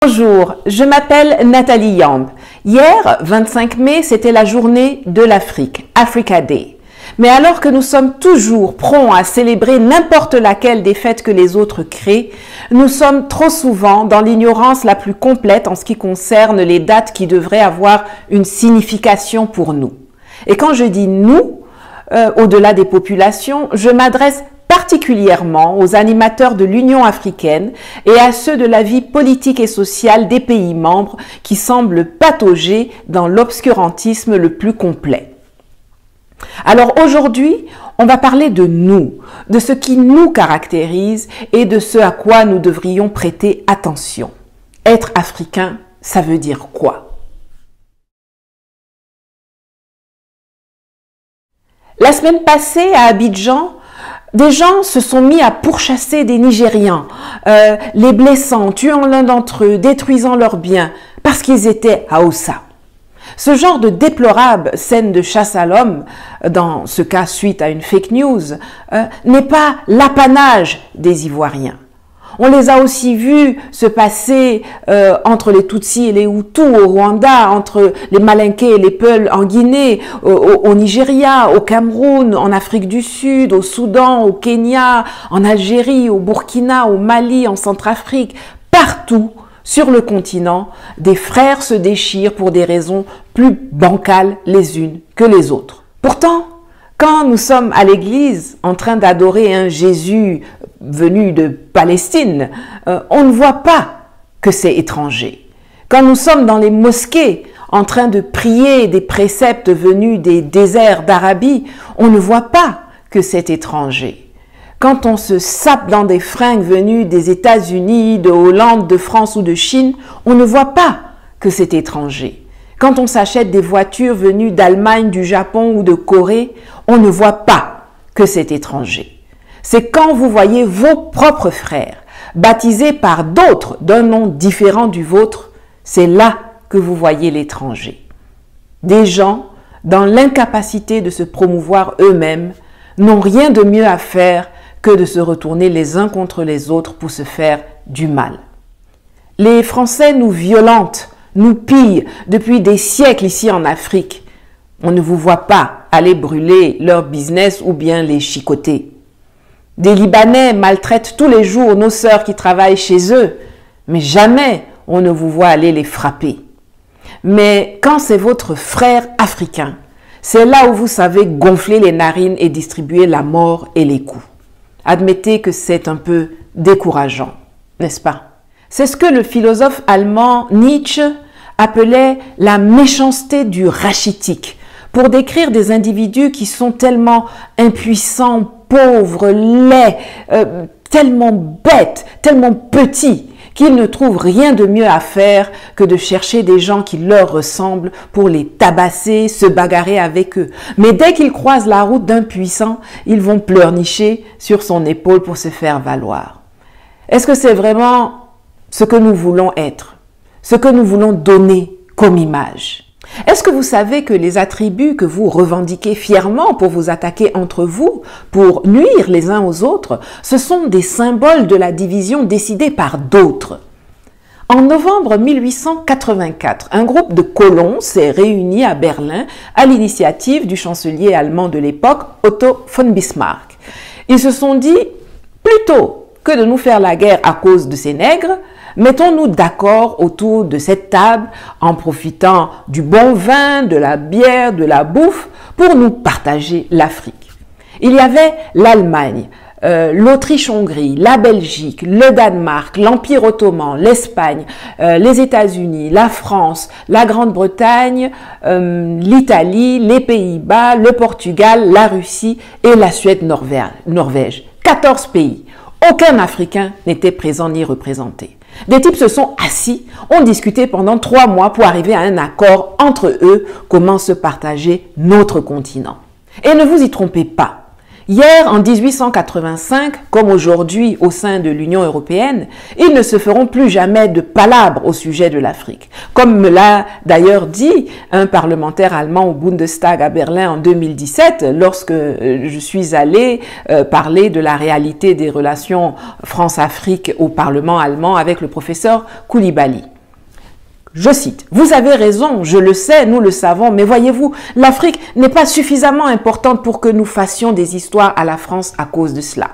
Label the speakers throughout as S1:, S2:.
S1: Bonjour, je m'appelle Nathalie Yamb. Hier, 25 mai, c'était la journée de l'Afrique, Africa Day. Mais alors que nous sommes toujours prompts à célébrer n'importe laquelle des fêtes que les autres créent, nous sommes trop souvent dans l'ignorance la plus complète en ce qui concerne les dates qui devraient avoir une signification pour nous. Et quand je dis nous, au-delà des populations, je m'adresse particulièrement aux animateurs de l'Union africaine et à ceux de la vie politique et sociale des pays membres qui semblent patauger dans l'obscurantisme le plus complet. Alors aujourd'hui, on va parler de nous, de ce qui nous caractérise et de ce à quoi nous devrions prêter attention. Être africain, ça veut dire quoi? La semaine passée, à Abidjan, des gens se sont mis à pourchasser des Nigérians, les blessant, tuant l'un d'entre eux, détruisant leurs biens, parce qu'ils étaient à Oussa. Ce genre de déplorable scène de chasse à l'homme, dans ce cas suite à une fake news, n'est pas l'apanage des Ivoiriens. On les a aussi vus se passer entre les Tutsis et les Hutus au Rwanda, entre les Malinké et les Peuls en Guinée, au Nigeria, au Cameroun, en Afrique du Sud, au Soudan, au Kenya, en Algérie, au Burkina, au Mali, en Centrafrique. Partout sur le continent, des frères se déchirent pour des raisons plus bancales les unes que les autres. Pourtant, quand nous sommes à l'église en train d'adorer un Jésus venu de Palestine, on ne voit pas que c'est étranger. Quand nous sommes dans les mosquées en train de prier des préceptes venus des déserts d'Arabie, on ne voit pas que c'est étranger. Quand on se sape dans des fringues venues des États-Unis, de Hollande, de France ou de Chine, on ne voit pas que c'est étranger. Quand on s'achète des voitures venues d'Allemagne, du Japon ou de Corée, on ne voit pas que c'est étranger. C'est quand vous voyez vos propres frères baptisés par d'autres d'un nom différent du vôtre, c'est là que vous voyez l'étranger. Des gens, dans l'incapacité de se promouvoir eux-mêmes, n'ont rien de mieux à faire que de se retourner les uns contre les autres pour se faire du mal. Les Français nous violentent, nous pillent depuis des siècles ici en Afrique. On ne vous voit pas aller brûler leur business ou bien les chicoter. Des Libanais maltraitent tous les jours nos sœurs qui travaillent chez eux, mais jamais on ne vous voit aller les frapper. Mais quand c'est votre frère africain, c'est là où vous savez gonfler les narines et distribuer la mort et les coups. Admettez que c'est un peu décourageant, n'est-ce pas? C'est ce que le philosophe allemand Nietzsche appelait la méchanceté du rachitique, pour décrire des individus qui sont tellement impuissants, pauvres, laids, tellement bêtes, tellement petits, qu'ils ne trouvent rien de mieux à faire que de chercher des gens qui leur ressemblent pour les tabasser, se bagarrer avec eux. Mais dès qu'ils croisent la route d'un puissant, ils vont pleurnicher sur son épaule pour se faire valoir. Est-ce que c'est vraiment ce que nous voulons être, ce que nous voulons donner comme image? Est-ce que vous savez que les attributs que vous revendiquez fièrement pour vous attaquer entre vous, pour nuire les uns aux autres, ce sont des symboles de la division décidée par d'autres? En novembre 1884, un groupe de colons s'est réuni à Berlin à l'initiative du chancelier allemand de l'époque, Otto von Bismarck. Ils se sont dit, plutôt que de nous faire la guerre à cause de ces nègres, mettons-nous d'accord autour de cette table en profitant du bon vin, de la bière, de la bouffe pour nous partager l'Afrique. Il y avait l'Allemagne, l'Autriche-Hongrie, la Belgique, le Danemark, l'Empire ottoman, l'Espagne, les États-Unis, la France, la Grande-Bretagne, l'Italie, les Pays-Bas, le Portugal, la Russie et la Suède-Norvège. 14 pays. Aucun Africain n'était présent ni représenté. Des types se sont assis, ont discuté pendant 3 mois pour arriver à un accord entre eux, comment se partager notre continent. Et ne vous y trompez pas. Hier, en 1885, comme aujourd'hui au sein de l'Union européenne, ils ne se feront plus jamais de palabres au sujet de l'Afrique. Comme me l'a d'ailleurs dit un parlementaire allemand au Bundestag à Berlin en 2017, lorsque je suis allée parler de la réalité des relations France-Afrique au Parlement allemand avec le professeur Koulibaly. Je cite, « Vous avez raison, je le sais, nous le savons, mais voyez-vous, l'Afrique n'est pas suffisamment importante pour que nous fassions des histoires à la France à cause de cela.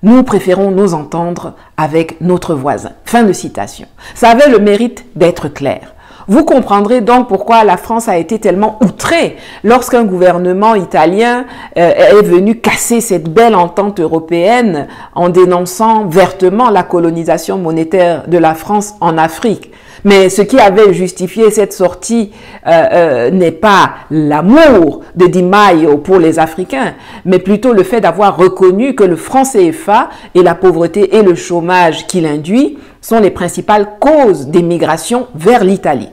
S1: Nous préférons nous entendre avec notre voisin. » Fin de citation. Ça avait le mérite d'être clair. Vous comprendrez donc pourquoi la France a été tellement outrée lorsqu'un gouvernement italien est venu casser cette belle entente européenne en dénonçant vertement la colonisation monétaire de la France en Afrique. Mais ce qui avait justifié cette sortie n'est pas l'amour de Di Maio pour les Africains, mais plutôt le fait d'avoir reconnu que le franc CFA et la pauvreté et le chômage qu'il induit sont les principales causes des migrations vers l'Italie.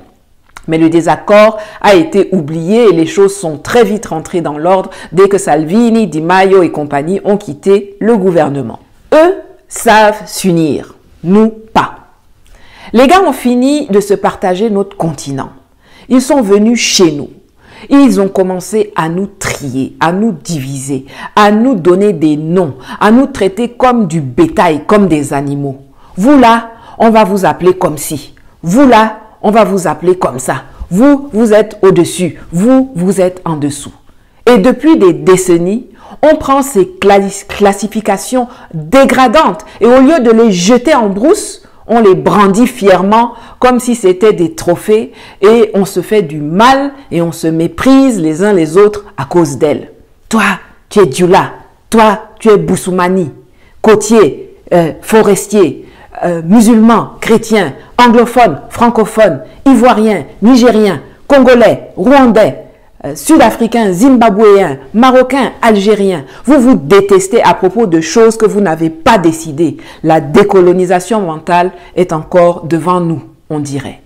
S1: Mais le désaccord a été oublié et les choses sont très vite rentrées dans l'ordre dès que Salvini, Di Maio et compagnie ont quitté le gouvernement. Eux savent s'unir, nous pas. Les gars ont fini de se partager notre continent. Ils sont venus chez nous. Ils ont commencé à nous trier, à nous diviser, à nous donner des noms, à nous traiter comme du bétail, comme des animaux. Vous là, on va vous appeler comme ci. Vous là, on va vous appeler comme ça. Vous, vous êtes au-dessus. Vous, vous êtes en dessous. Et depuis des décennies, on prend ces classifications dégradantes et au lieu de les jeter en brousse, on les brandit fièrement comme si c'était des trophées et on se fait du mal et on se méprise les uns les autres à cause d'elles. Toi, tu es Dioula. Toi, tu es Boussoumani. Côtier, forestier, musulman, chrétien, anglophone, francophone, ivoirien, nigérien, congolais, rwandais, sud-africain, zimbabwéen, marocain, algérien. Vous vous détestez à propos de choses que vous n'avez pas décidées. La décolonisation mentale est encore devant nous, on dirait.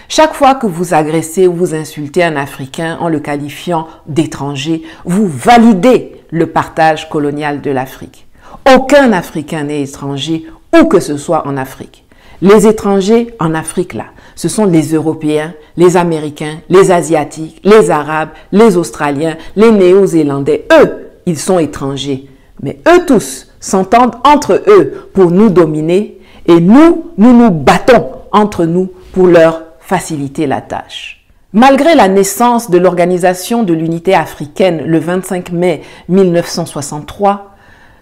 S1: Chaque fois que vous agressez ou vous insultez un Africain en le qualifiant d'étranger, vous validez le partage colonial de l'Afrique. Aucun Africain n'est étranger où que ce soit en Afrique. Les étrangers en Afrique, là, ce sont les Européens, les Américains, les Asiatiques, les Arabes, les Australiens, les Néo-Zélandais. Eux, ils sont étrangers. Mais eux tous s'entendent entre eux pour nous dominer et nous nous battons entre nous pour leur faciliter la tâche. Malgré la naissance de l'Organisation de l'Unité africaine le 25 mai 1963,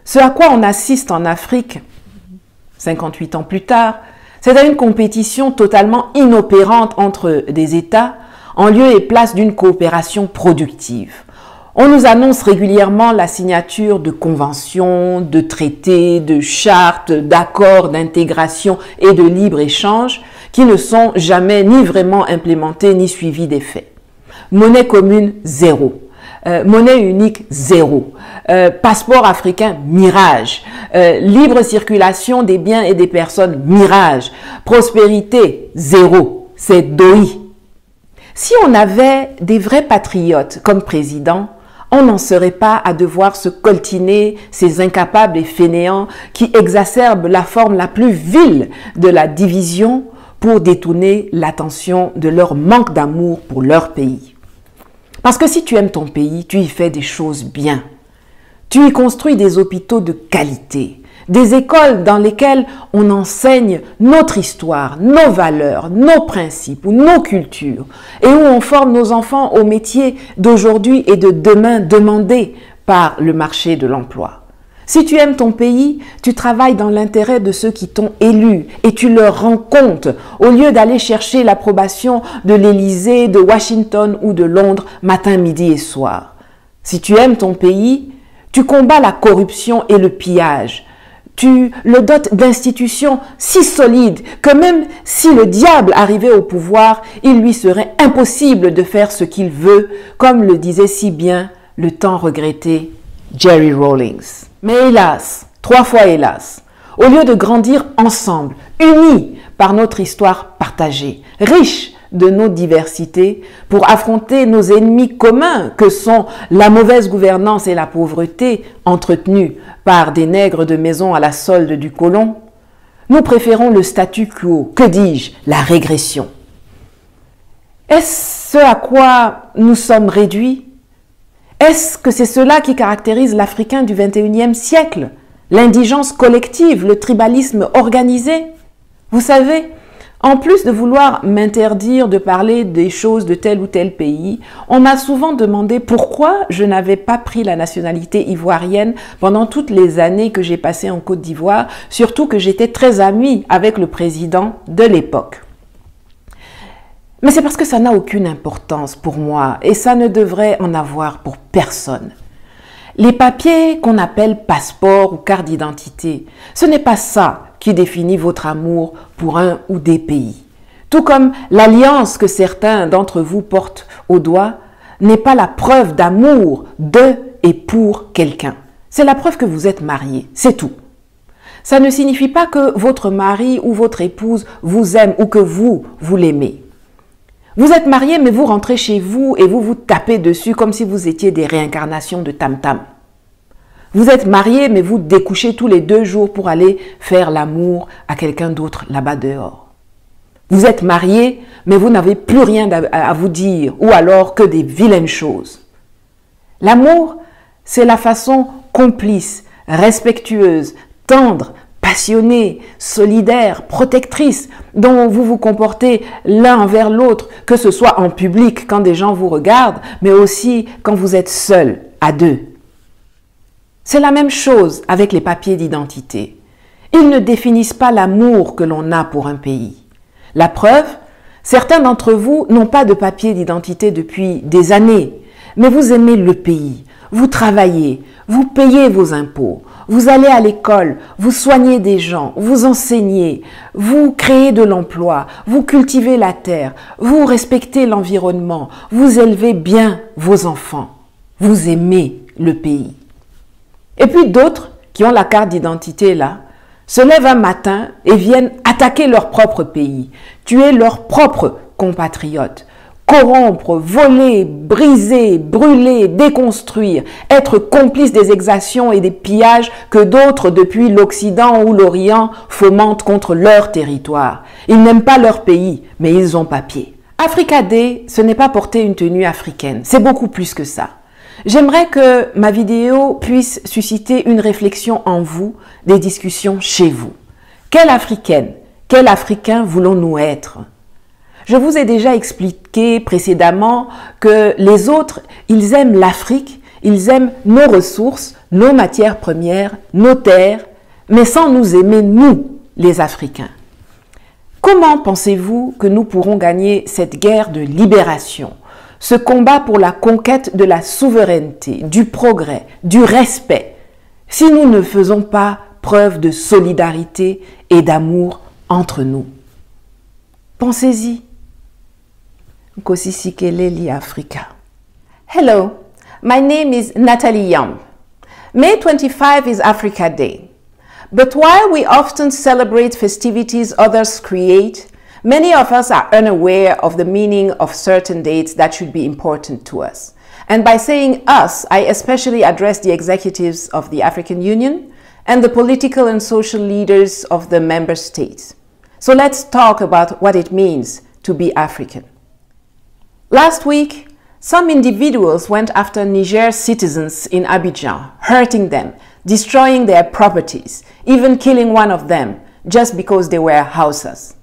S1: ce à quoi on assiste en Afrique 58 ans plus tard, c'est à une compétition totalement inopérante entre des États en lieu et place d'une coopération productive. On nous annonce régulièrement la signature de conventions, de traités, de chartes, d'accords d'intégration et de libre-échange qui ne sont jamais ni vraiment implémentés ni suivis des faits. Monnaie commune, zéro. Monnaie unique, zéro. Passeport africain, mirage. Libre circulation des biens et des personnes, mirage. Prospérité, zéro. C'est doi. Si on avait des vrais patriotes comme président, on n'en serait pas à devoir se coltiner ces incapables et fainéants qui exacerbent la forme la plus vile de la division pour détourner l'attention de leur manque d'amour pour leur pays. Parce que si tu aimes ton pays, tu y fais des choses bien. Tu y construis des hôpitaux de qualité, des écoles dans lesquelles on enseigne notre histoire, nos valeurs, nos principes ou nos cultures, et où on forme nos enfants aux métiers d'aujourd'hui et de demain demandés par le marché de l'emploi. Si tu aimes ton pays, tu travailles dans l'intérêt de ceux qui t'ont élu et tu leur rends compte au lieu d'aller chercher l'approbation de l'Élysée, de Washington ou de Londres matin, midi et soir. Si tu aimes ton pays, tu combats la corruption et le pillage. Tu le dotes d'institutions si solides que même si le diable arrivait au pouvoir, il lui serait impossible de faire ce qu'il veut, comme le disait si bien le tant regretté Jerry Rawlings. Mais hélas, 3 fois hélas, au lieu de grandir ensemble, unis par notre histoire partagée, riches de nos diversités, pour affronter nos ennemis communs que sont la mauvaise gouvernance et la pauvreté entretenues par des nègres de maison à la solde du colon, nous préférons le statu quo, que dis-je, la régression. Est-ce ce à quoi nous sommes réduits? Est-ce que c'est cela qui caractérise l'Africain du XXIe siècle? L'indigence collective, le tribalisme organisé? Vous savez, En plus de vouloir m'interdire de parler des choses de tel ou tel pays, on m'a souvent demandé pourquoi je n'avais pas pris la nationalité ivoirienne pendant toutes les années que j'ai passées en Côte d'Ivoire, surtout que j'étais très amie avec le président de l'époque. Mais c'est parce que ça n'a aucune importance pour moi et ça ne devrait en avoir pour personne. Les papiers qu'on appelle passeport ou carte d'identité, ce n'est pas ça qui définit votre amour pour un ou des pays. Tout comme l'alliance que certains d'entre vous portent au doigt n'est pas la preuve d'amour de et pour quelqu'un. C'est la preuve que vous êtes mariés, c'est tout. Ça ne signifie pas que votre mari ou votre épouse vous aime ou que vous l'aimez. Vous êtes mariés, mais vous rentrez chez vous et vous vous tapez dessus comme si vous étiez des réincarnations de tam-tam. Vous êtes mariés, mais vous découchez tous les 2 jours pour aller faire l'amour à quelqu'un d'autre là-bas dehors. Vous êtes mariés, mais vous n'avez plus rien à vous dire ou alors que des vilaines choses. L'amour, c'est la façon complice, respectueuse, tendre, passionnée, solidaire, protectrice dont vous vous comportez l'un envers l'autre, que ce soit en public quand des gens vous regardent, mais aussi quand vous êtes seul, à deux. C'est la même chose avec les papiers d'identité. Ils ne définissent pas l'amour que l'on a pour un pays. La preuve, certains d'entre vous n'ont pas de papier d'identité depuis des années, mais vous aimez le pays, vous travaillez, vous payez vos impôts, vous allez à l'école, vous soignez des gens, vous enseignez, vous créez de l'emploi, vous cultivez la terre, vous respectez l'environnement, vous élevez bien vos enfants, vous aimez le pays. Et puis d'autres qui ont la carte d'identité là, se lèvent un matin et viennent attaquer leur propre pays, tuer leurs propres compatriotes, corrompre, voler, briser, brûler, déconstruire, être complices des exactions et des pillages que d'autres depuis l'Occident ou l'Orient fomentent contre leur territoire. Ils n'aiment pas leur pays, mais ils ont papier. Africa Day, ce n'est pas porter une tenue africaine, c'est beaucoup plus que ça. J'aimerais que ma vidéo puisse susciter une réflexion en vous, des discussions chez vous. Quelle Africaine, quel Africain voulons-nous être? Je vous ai déjà expliqué précédemment que les autres, ils aiment l'Afrique, ils aiment nos ressources, nos matières premières, nos terres, mais sans nous aimer, nous, les Africains. Comment pensez-vous que nous pourrons gagner cette guerre de libération? Ce combat pour la conquête de la souveraineté, du progrès, du respect, si nous ne faisons pas preuve de solidarité et d'amour entre nous. Pensez-y. Nkosisikele Africa. Hello, my name is Natalie Young. May 25 is Africa Day. But while we often celebrate festivities others create, many of us are unaware of the meaning of certain dates that should be important to us. And by saying us, I especially address the executives of the African Union and the political and social leaders of the member states. So let's talk about what it means to be African. Last week, some individuals went after Niger citizens in Abidjan, hurting them, destroying their properties, even killing one of them just because they were Hausas.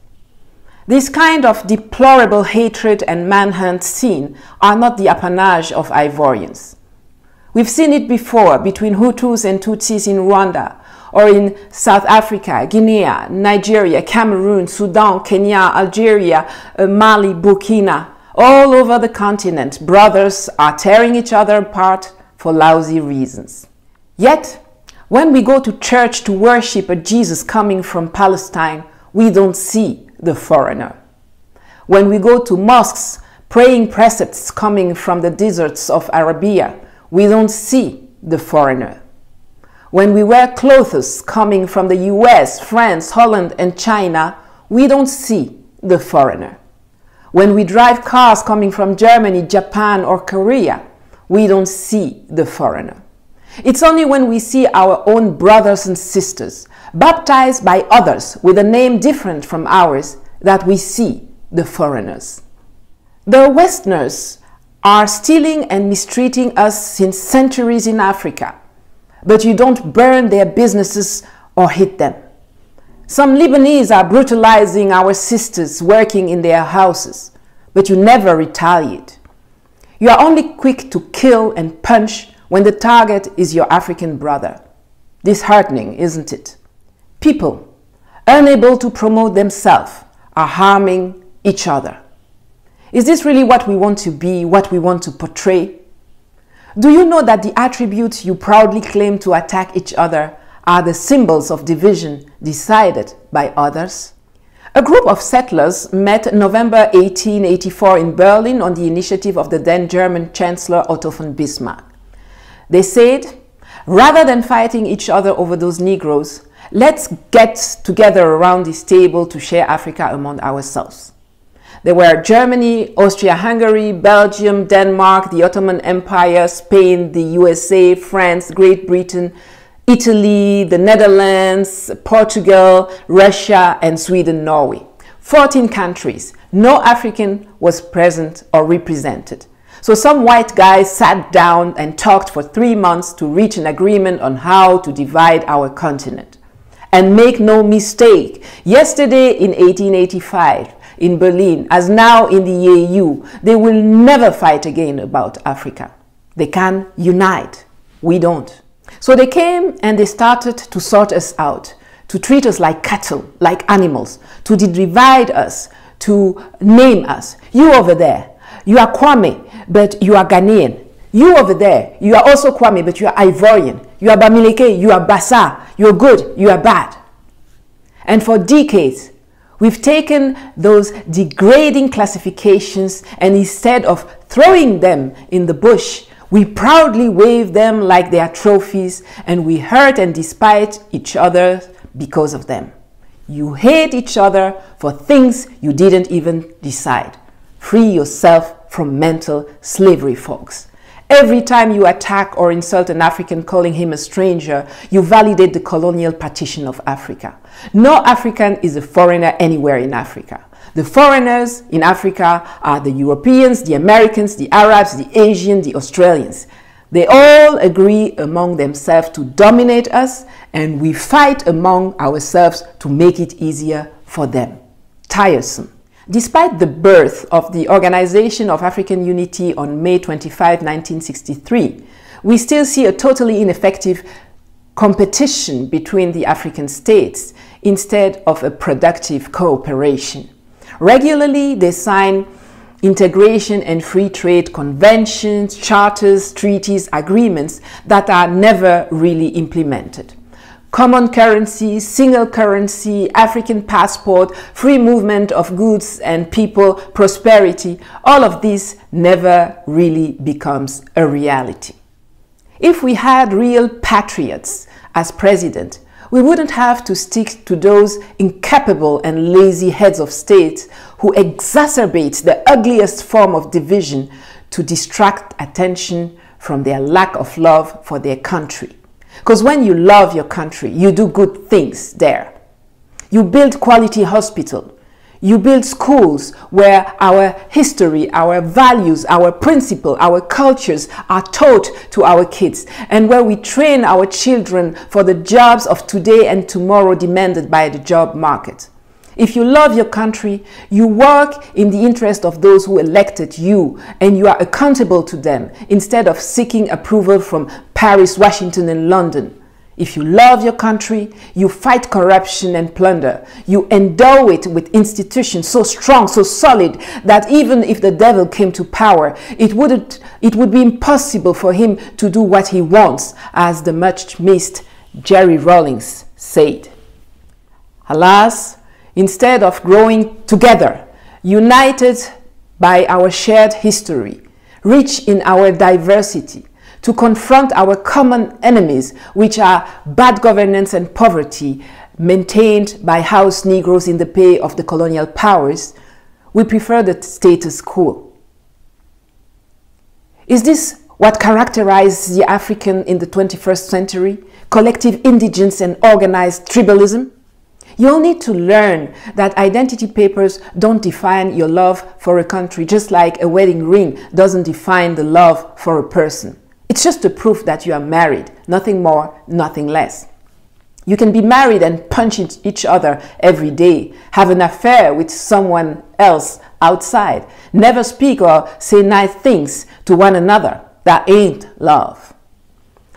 S1: This kind of deplorable hatred and manhunt seen are not the apanage of Ivorians. We've seen it before between Hutus and Tutsis in Rwanda, or in South Africa, Guinea, Nigeria, Cameroon, Sudan, Kenya, Algeria, Mali, Burkina. All over the continent, brothers are tearing each other apart for lousy reasons. Yet, when we go to church to worship a Jesus coming from Palestine, we don't see the foreigner. When we go to mosques praying precepts coming from the deserts of Arabia, we don't see the foreigner. When we wear clothes coming from the US, France, Holland, and China, we don't see the foreigner. When we drive cars coming from Germany, Japan, or Korea, we don't see the foreigner. It's only when we see our own brothers and sisters baptized by others with a name different from ours that we see the foreigners. The Westerners are stealing and mistreating us since centuries in Africa, but you don't burn their businesses or hit them. Some Lebanese are brutalizing our sisters working in their houses, but you never retaliate. You are only quick to kill and punch when the target is your African brother. Disheartening, isn't it? People, unable to promote themselves, are harming each other. Is this really what we want to be, what we want to portray? Do you know that the attributes you proudly claim to attack each other are the symbols of division decided by others? A group of settlers met November 1884 in Berlin on the initiative of the then German Chancellor Otto von Bismarck. They said, rather than fighting each other over those Negroes, let's get together around this table to share Africa among ourselves. There were Germany, Austria-Hungary, Belgium, Denmark, the Ottoman Empire, Spain, the USA, France, Great Britain, Italy, the Netherlands, Portugal, Russia, and Sweden, Norway. 14 countries. No African was present or represented. So some white guys sat down and talked for 3 months to reach an agreement on how to divide our continent. And make no mistake, yesterday in 1885, in Berlin, as now in the EU, they will never fight again about Africa. They can unite. We don't. So they came and they started to sort us out, to treat us like cattle, like animals, to divide us, to name us. You over there, you are Kwame, but you are Ghanaian. You over there, you are also Kwame, but you are Ivorian. You are Bamileke, you are Bassa. You are good, you are bad. And for decades, we've taken those degrading classifications and instead of throwing them in the bush, we proudly wave them like they are trophies and we hurt and despise each other because of them. You hate each other for things you didn't even decide. Free yourself from mental slavery, folks. Every time you attack or insult an African calling him a stranger, you validate the colonial partition of Africa. No African is a foreigner anywhere in Africa. The foreigners in Africa are the Europeans, the Americans, the Arabs, the Asians, the Australians. They all agree among themselves to dominate us, and we fight among ourselves to make it easier for them. Tiresome. Despite the birth of the Organization of African Unity on May 25, 1963, we still see a totally ineffective competition between the African states instead of a productive cooperation. Regularly, they sign integration and free trade conventions, charters, treaties, agreements that are never really implemented. Common currency, single currency, African passport, free movement of goods and people, prosperity, all of this never really becomes a reality. If we had real patriots as president, we wouldn't have to stick to those incapable and lazy heads of state who exacerbate the ugliest form of division to distract attention from their lack of love for their country. Because when you love your country, you do good things there. You build quality hospitals. You build schools where our history, our values, our principles, our cultures are taught to our kids, and where we train our children for the jobs of today and tomorrow demanded by the job market. If you love your country, you work in the interest of those who elected you, and you are accountable to them instead of seeking approval from Paris, Washington, and London. If you love your country, you fight corruption and plunder. You endow it with institutions so strong, so solid, that even if the devil came to power, it would be impossible for him to do what he wants, as the much missed Jerry Rawlings said. Alas, instead of growing together, united by our shared history, rich in our diversity, to confront our common enemies, which are bad governance and poverty, maintained by house Negroes in the pay of the colonial powers, we prefer the status quo. Is this what characterizes the African in the 21st century? Collective indigence and organized tribalism? You'll need to learn that identity papers don't define your love for a country, just like a wedding ring doesn't define the love for a person. It's just a proof that you are married, nothing more, nothing less. You can be married and punch each other every day, have an affair with someone else outside, never speak or say nice things to one another. That ain't love.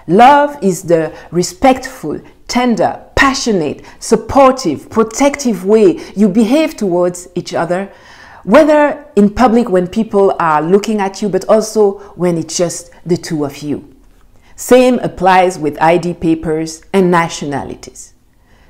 S1: Love is the respectful, tender, passionate, supportive, protective way you behave towards each other, whether in public when people are looking at you, but also when it's just the two of you. Same applies with ID papers and nationalities.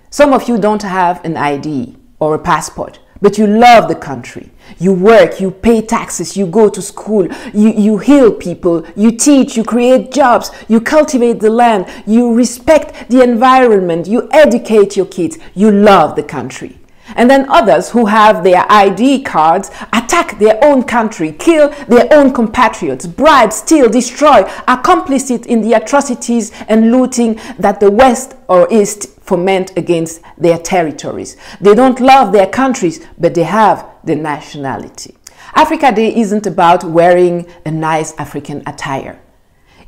S1: Some of you don't have an ID or a passport, but you love the country. You work, you pay taxes, you go to school, you heal people, you teach, you create jobs, you cultivate the land, you respect the environment, you educate your kids, you love the country. And then others who have their ID cards attack their own country, kill their own compatriots, bribe, steal, destroy, are complicit in the atrocities and looting that the West or East foment against their territories. They don't love their countries, but they have the nationality. Africa Day isn't about wearing a nice African attire.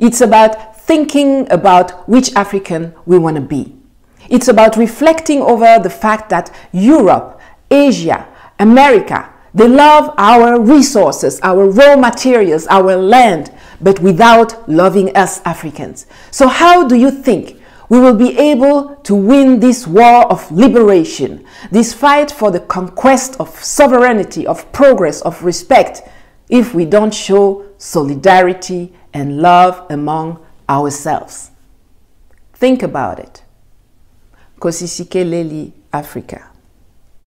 S1: It's about thinking about which African we want to be. It's about reflecting over the fact that Europe, Asia, America, they love our resources, our raw materials, our land, but without loving us Africans. So how do you think we will be able to win this war of liberation, this fight for the conquest of sovereignty, of progress, of respect, if we don't show solidarity and love among ourselves? Think about it. Kosisikeleli, Africa.